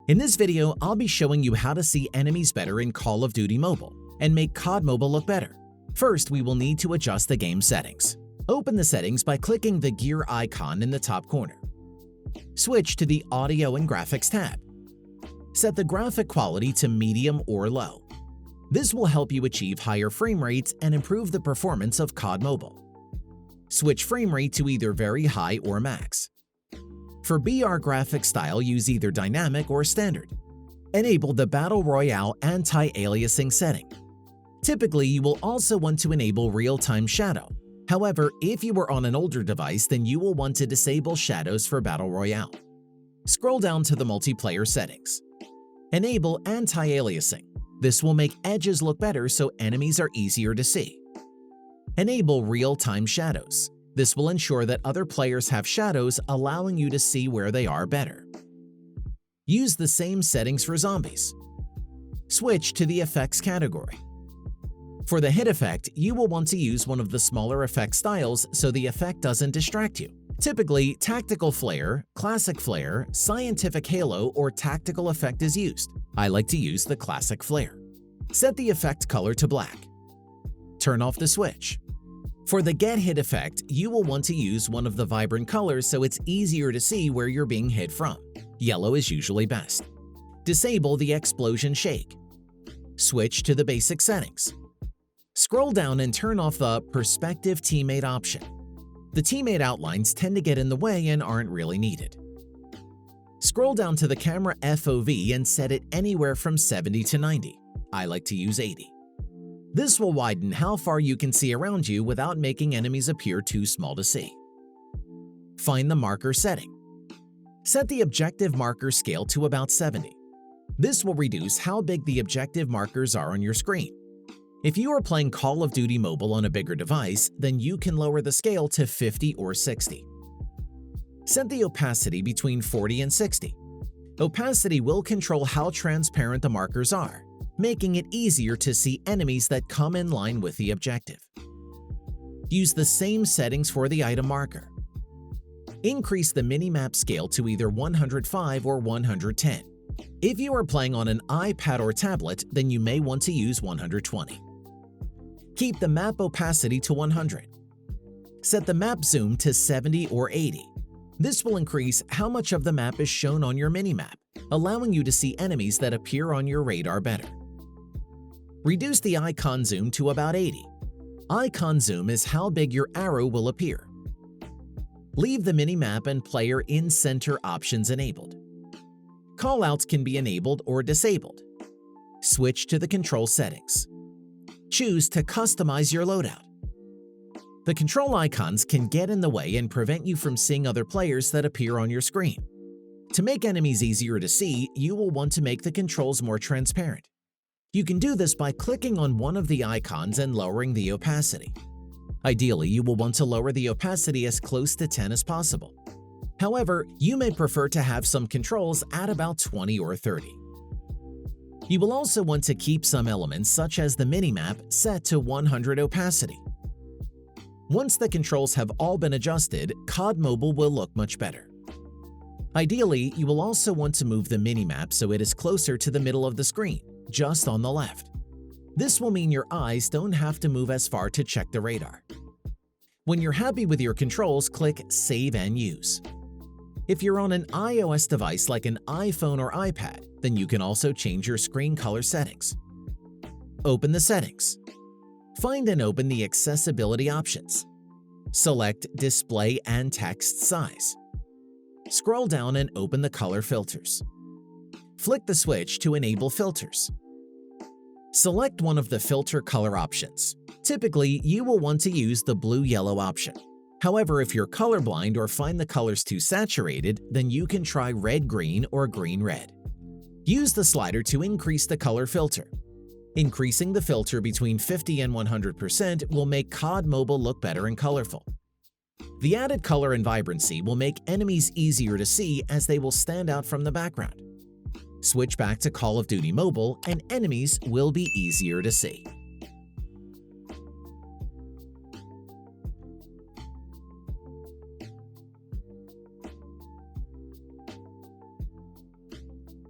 In this video, I'll be showing you how to see enemies better in Call of Duty Mobile and make CoD Mobile look better. First, we will need to adjust the game settings. Open the settings by clicking the gear icon in the top corner. Switch to the Audio and Graphics tab. Set the graphic quality to medium or low. This will help you achieve higher frame rates and improve the performance of CoD Mobile. Switch frame rate to either very high or max. For BR graphic style, use either dynamic or standard. Enable the Battle Royale anti-aliasing setting. Typically, you will also want to enable real-time shadow. However, if you are on an older device, then you will want to disable shadows for Battle Royale. Scroll down to the multiplayer settings. Enable anti-aliasing. This will make edges look better so enemies are easier to see. Enable real-time shadows. This will ensure that other players have shadows, allowing you to see where they are better. Use the same settings for zombies. Switch to the effects category. For the hit effect, you will want to use one of the smaller effect styles so the effect doesn't distract you. Typically, Tactical Flare, Classic Flare, Scientific Halo, or Tactical Effect is used. I like to use the Classic Flare. Set the effect color to black. Turn off the switch. For the Get Hit effect, you will want to use one of the vibrant colors so it's easier to see where you're being hit from. Yellow is usually best. Disable the Explosion Shake. Switch to the basic settings. Scroll down and turn off the Perspective Teammate option. The teammate outlines tend to get in the way and aren't really needed. Scroll down to the camera FOV and set it anywhere from 70 to 90. I like to use 80. This will widen how far you can see around you without making enemies appear too small to see. Find the marker setting. Set the objective marker scale to about 70. This will reduce how big the objective markers are on your screen. If you are playing Call of Duty Mobile on a bigger device, then you can lower the scale to 50 or 60. Set the opacity between 40 and 60. Opacity will control how transparent the markers are, making it easier to see enemies that come in line with the objective. Use the same settings for the item marker. Increase the minimap scale to either 105 or 110. If you are playing on an iPad or tablet, then you may want to use 120. Keep the map opacity to 100. Set the map zoom to 70 or 80. This will increase how much of the map is shown on your minimap, allowing you to see enemies that appear on your radar better. Reduce the icon zoom to about 80. Icon zoom is how big your arrow will appear. Leave the minimap and player in-center options enabled. Callouts can be enabled or disabled. Switch to the control settings. Choose to customize your loadout. The control icons can get in the way and prevent you from seeing other players that appear on your screen. To make enemies easier to see, you will want to make the controls more transparent. You can do this by clicking on one of the icons and lowering the opacity. Ideally, you will want to lower the opacity as close to 10 as possible. However, you may prefer to have some controls at about 20 or 30. You will also want to keep some elements such as the minimap set to 100 opacity. Once the controls have all been adjusted, CoD Mobile will look much better. Ideally, you will also want to move the minimap so it is closer to the middle of the screen, just on the left. This will mean your eyes don't have to move as far to check the radar. When you're happy with your controls, click Save and Use. If you're on an iOS device like an iPhone or iPad, then you can also change your screen color settings. Open the settings. Find and open the accessibility options. Select Display and Text Size. Scroll down and open the color filters. Flick the switch to enable filters. Select one of the filter color options. Typically, you will want to use the blue-yellow option. However, if you're colorblind or find the colors too saturated, then you can try red-green or green-red. Use the slider to increase the color filter. Increasing the filter between 50 and 100% will make CoD Mobile look better and colorful. The added color and vibrancy will make enemies easier to see as they will stand out from the background. Switch back to Call of Duty Mobile and enemies will be easier to see.